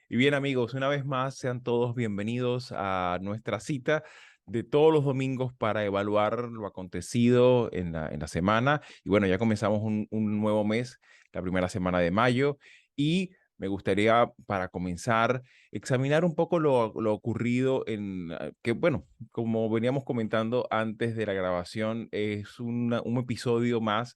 Y bien, amigos, una vez más, sean todos bienvenidos a nuestra cita de todos los domingos para evaluar lo acontecido en la semana. Y bueno, ya comenzamos un nuevo mes, la primera semana de mayo, y me gustaría, para comenzar, examinar un poco lo ocurrido que, bueno, como veníamos comentando antes de la grabación, es un episodio más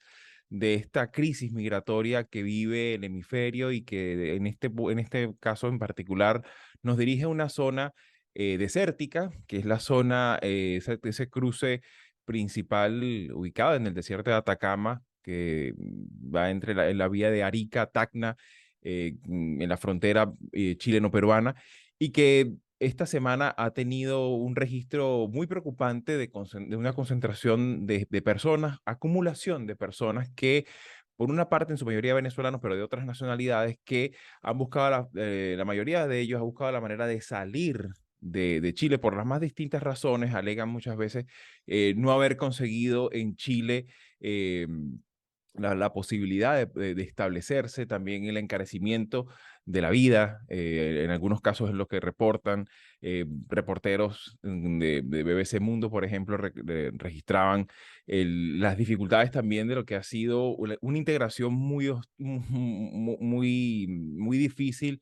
de esta crisis migratoria que vive el hemisferio y que en este caso en particular nos dirige a una zona desértica, que es la zona, ese cruce principal ubicado en el desierto de Atacama, que va en la vía de Arica, Tacna, en la frontera chileno-peruana, y que esta semana ha tenido un registro muy preocupante de una concentración de personas, acumulación de personas que, por una parte, en su mayoría venezolanos, pero de otras nacionalidades, que han buscado, la mayoría de ellos ha buscado la manera de salir de Chile por las más distintas razones. Alegan muchas veces no haber conseguido en Chile eh, la posibilidad de establecerse, también el encarecimiento de la vida, en algunos casos es lo que reportan reporteros de BBC Mundo, por ejemplo, registraban las dificultades también de lo que ha sido una integración muy difícil,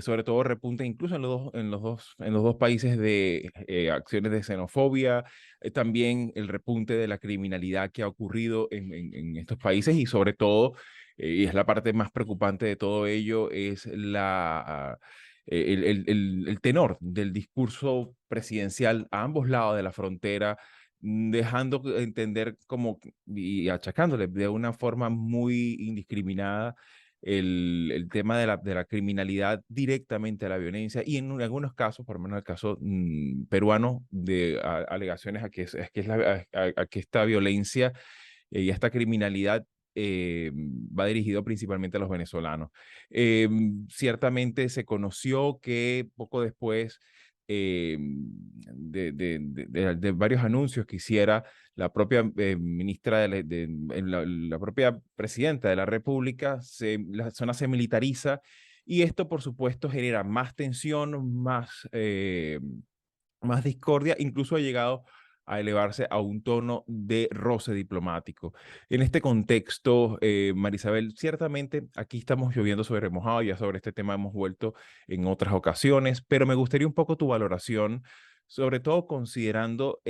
sobre todo repunta incluso en los dos países de acciones de xenofobia, también el repunte de la criminalidad que ha ocurrido en estos países y sobre todo, y es la parte más preocupante de todo ello, es el tenor del discurso presidencial a ambos lados de la frontera, dejando entender como y achacándole de una forma muy indiscriminada el tema de la criminalidad directamente a la violencia y en algunos casos, por lo menos el caso peruano, de alegaciones a que esta violencia y esta criminalidad va dirigido principalmente a los venezolanos. Ciertamente se conoció que poco después de varios anuncios que hiciera la propia ministra, la propia presidenta de la República, la zona se militariza y esto, por supuesto, genera más tensión, más discordia, incluso ha llegado a elevarse a un tono de roce diplomático. En este contexto, Marisabel, ciertamente aquí estamos lloviendo sobre mojado, ya sobre este tema hemos vuelto en otras ocasiones, pero me gustaría un poco tu valoración, sobre todo considerando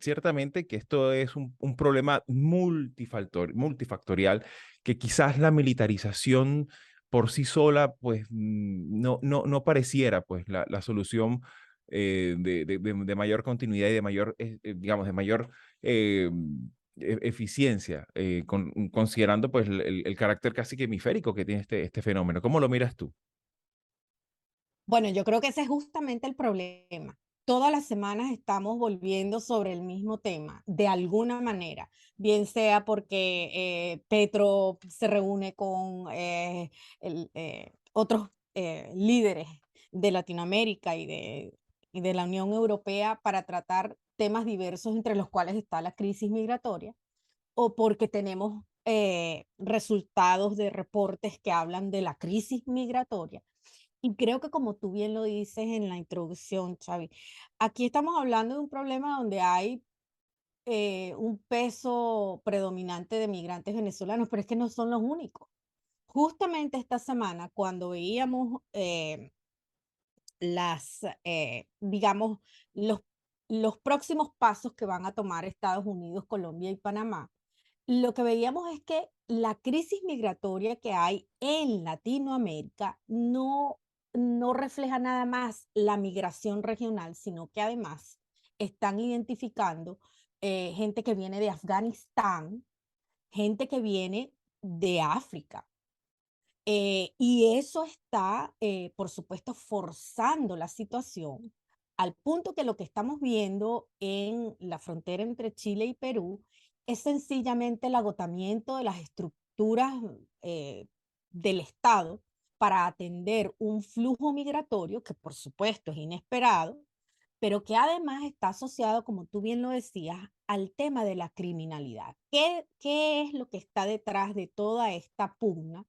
ciertamente que esto es un problema multifactorial, que quizás la militarización por sí sola, pues no pareciera pues la solución de mayor continuidad y de mayor, digamos, de mayor eh, eficiencia, considerando pues el carácter casi que hemisférico que tiene este fenómeno. ¿Cómo lo miras tú? Bueno, yo creo que ese es justamente el problema. Todas las semanas estamos volviendo sobre el mismo tema, de alguna manera, bien sea porque Petro se reúne con otros líderes de Latinoamérica y de la Unión Europea para tratar temas diversos entre los cuales está la crisis migratoria, o porque tenemos resultados de reportes que hablan de la crisis migratoria. Y creo que como tú bien lo dices en la introducción, Xavi, aquí estamos hablando de un problema donde hay un peso predominante de migrantes venezolanos, pero es que no son los únicos. Justamente esta semana, cuando veíamos digamos, los, los próximos pasos que van a tomar Estados Unidos, Colombia y Panamá, lo que veíamos es que la crisis migratoria que hay en Latinoamérica no refleja nada más la migración regional, sino que además están identificando gente que viene de Afganistán, gente que viene de África. Y eso está, por supuesto, forzando la situación al punto que lo que estamos viendo en la frontera entre Chile y Perú es sencillamente el agotamiento de las estructuras eh, del Estado para atender un flujo migratorio que, por supuesto, es inesperado, pero que además está asociado, como tú bien lo decías, al tema de la criminalidad. ¿Qué es lo que está detrás de toda esta pugna?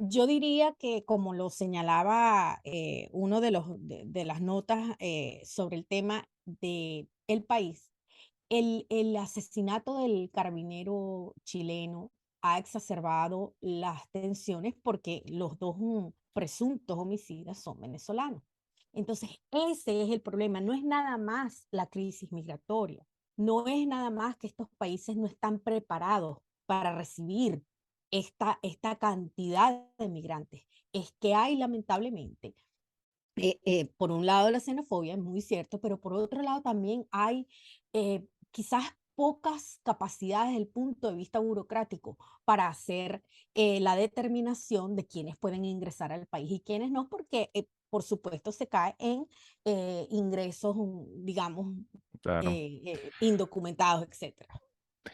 Yo diría que, como lo señalaba uno de las notas sobre el tema de El País, el asesinato del carabinero chileno ha exacerbado las tensiones porque los dos presuntos homicidas son venezolanos. Entonces, ese es el problema. No es nada más la crisis migratoria, no es nada más que estos países no están preparados para recibir esta cantidad de migrantes. Es que hay lamentablemente por un lado la xenofobia, es muy cierto, pero por otro lado también hay quizás pocas capacidades desde el punto de vista burocrático para hacer la determinación de quiénes pueden ingresar al país y quiénes no, porque por supuesto se cae en ingresos, digamos, Claro. indocumentados, etcétera.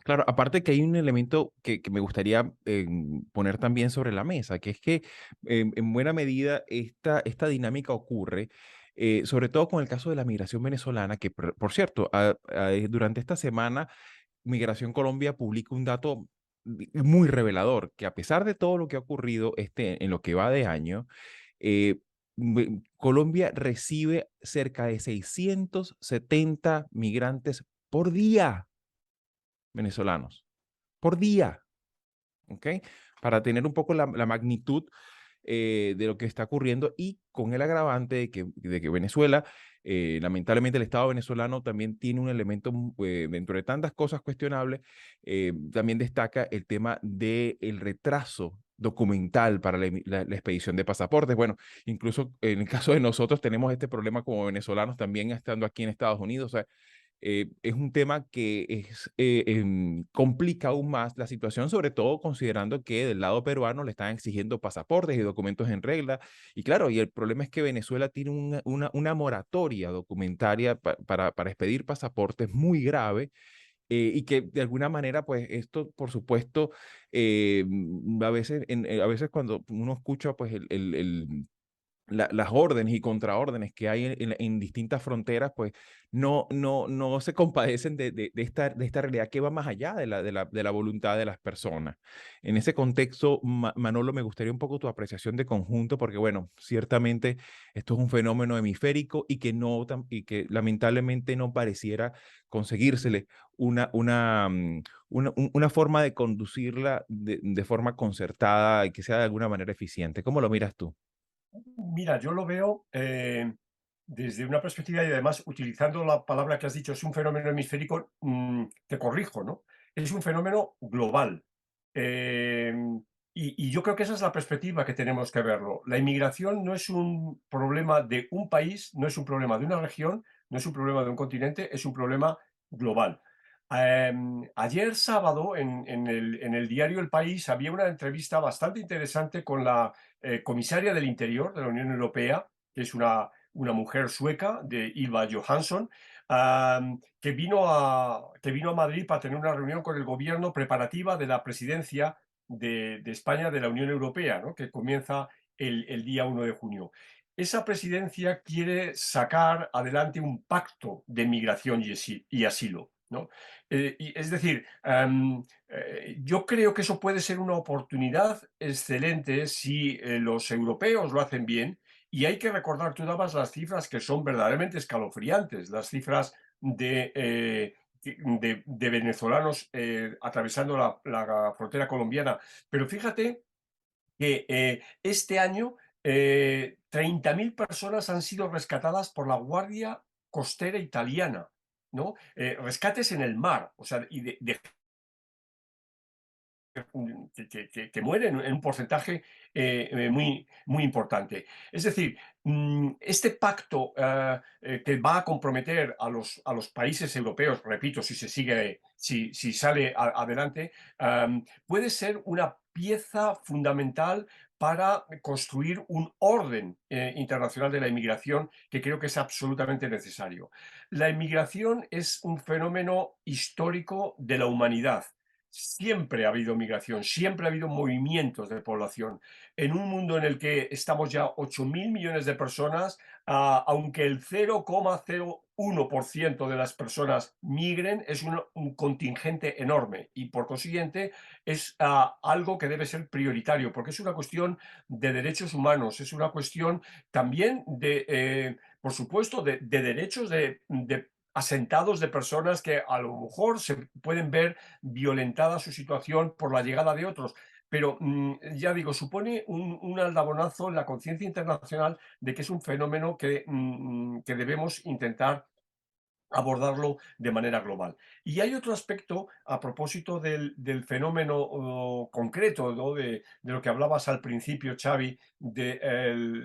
Claro, aparte que hay un elemento que me gustaría poner también sobre la mesa, que es que en buena medida esta dinámica ocurre, sobre todo con el caso de la migración venezolana, que por cierto, durante esta semana, Migración Colombia publica un dato muy revelador, que a pesar de todo lo que ha ocurrido en lo que va de año, Colombia recibe cerca de 670 migrantes por día venezolanos por día, ¿ok? Para tener un poco la magnitud de lo que está ocurriendo y con el agravante de que Venezuela, lamentablemente el Estado venezolano también tiene un elemento, dentro de tantas cosas cuestionables, también destaca el tema del retraso documental para la expedición de pasaportes. Bueno, incluso en el caso de nosotros tenemos este problema como venezolanos también estando aquí en Estados Unidos. O sea, es un tema que complica aún más la situación, sobre todo considerando que del lado peruano le están exigiendo pasaportes y documentos en regla. Y claro, y el problema es que Venezuela tiene una moratoria documentaria para expedir pasaportes muy grave. Y que de alguna manera, pues esto, por supuesto, a veces cuando uno escucha pues las órdenes y contraórdenes que hay en distintas fronteras, pues no se compadecen de esta realidad que va más allá de la voluntad de las personas. En ese contexto, Manolo, me gustaría un poco tu apreciación de conjunto, porque bueno, ciertamente esto es un fenómeno hemisférico y que lamentablemente no pareciera conseguírsele una forma de conducirla de forma concertada y que sea de alguna manera eficiente. ¿Cómo lo miras tú? Mira, yo lo veo desde una perspectiva y además utilizando la palabra que has dicho, es un fenómeno hemisférico, te corrijo, ¿no? Es un fenómeno global. Eh, y yo creo que esa es la perspectiva que tenemos que verlo. La inmigración no es un problema de un país, no es un problema de una región, no es un problema de un continente, es un problema global. Ayer sábado en el diario El País había una entrevista bastante interesante con la comisaria del Interior de la Unión Europea, que es una mujer sueca, de Ylva Johansson, que vino a Madrid para tener una reunión con el gobierno preparativa de la presidencia de España de la Unión Europea, ¿no? Que comienza el día 1 de junio. Esa presidencia quiere sacar adelante un pacto de migración y asilo, ¿no? Es decir, yo creo que eso puede ser una oportunidad excelente si los europeos lo hacen bien. Y hay que recordar, tú dabas las cifras que son verdaderamente escalofriantes, las cifras de venezolanos atravesando la frontera colombiana. Pero fíjate que este año 30.000 personas han sido rescatadas por la Guardia Costera Italiana, ¿no? Rescates en el mar, o sea, y de que mueren en un porcentaje muy, muy importante. Es decir, este pacto que va a comprometer a los países europeos, repito, si sale adelante, puede ser una pieza fundamental para construir un orden internacional de la inmigración que creo que es absolutamente necesario. La inmigración es un fenómeno histórico de la humanidad. siempre ha habido migración, siempre ha habido movimientos de población. En un mundo en el que estamos ya 8.000 millones de personas, aunque el 0,01% de las personas migren, es un contingente enorme y por consiguiente es algo que debe ser prioritario, porque es una cuestión de derechos humanos, es una cuestión también de, por supuesto, de derechos de asentados de personas que a lo mejor se pueden ver violentada su situación por la llegada de otros. Pero ya digo, supone un aldabonazo en la conciencia internacional de que es un fenómeno que debemos intentar abordarlo de manera global. Y hay otro aspecto a propósito del fenómeno concreto, ¿no? De lo que hablabas al principio, Xavi, de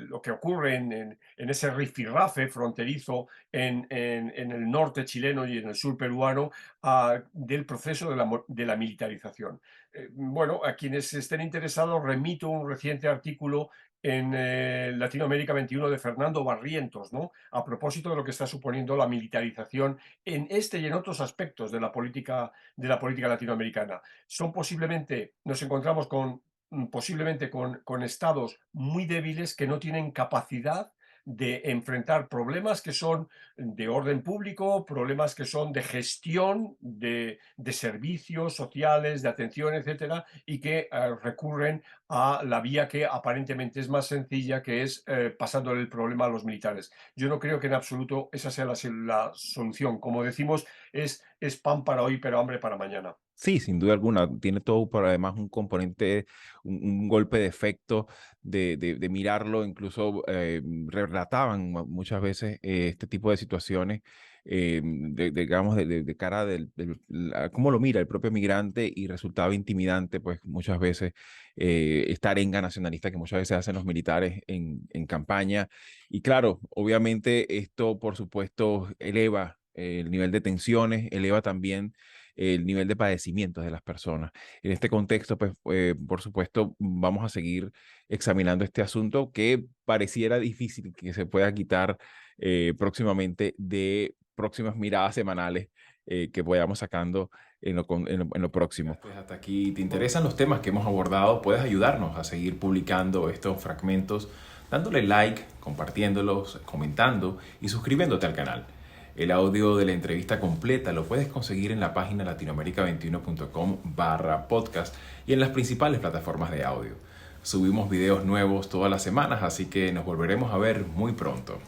lo que ocurre en ese rifirrafe fronterizo en el norte chileno y en el sur peruano, del proceso de la militarización. Bueno, a quienes estén interesados, remito un reciente artículo en Latinoamérica 21 de Fernando Barrientos, ¿no? A propósito de lo que está suponiendo la militarización en este y en otros aspectos de la política latinoamericana. Nos encontramos posiblemente con estados muy débiles que no tienen capacidad de enfrentar problemas que son de orden público, problemas que son de gestión de servicios sociales, de atención, etcétera, y que recurren a la vía que aparentemente es más sencilla, que es pasándole el problema a los militares. Yo no creo que en absoluto esa sea la solución. Como decimos, es pan para hoy, pero hambre para mañana. Sí, sin duda alguna. Tiene todo, pero además un componente, un golpe de efecto de mirarlo. Incluso relataban muchas veces este tipo de situaciones, digamos, de cara cómo lo mira el propio migrante y resultaba intimidante, pues muchas veces esta arenga nacionalista que muchas veces hacen los militares en campaña. Y claro, obviamente esto, por supuesto, eleva el nivel de tensiones, eleva también el nivel de padecimientos de las personas. En este contexto, pues, por supuesto, vamos a seguir examinando este asunto que pareciera difícil que se pueda quitar próximamente de próximas miradas semanales que vayamos sacando en lo próximo. Pues hasta aquí, ¿te interesan los temas que hemos abordado? Puedes ayudarnos a seguir publicando estos fragmentos dándole like, compartiéndolos, comentando y suscribiéndote al canal. El audio de la entrevista completa lo puedes conseguir en la página latinoamerica21.com/podcast y en las principales plataformas de audio. Subimos videos nuevos todas las semanas, así que nos volveremos a ver muy pronto.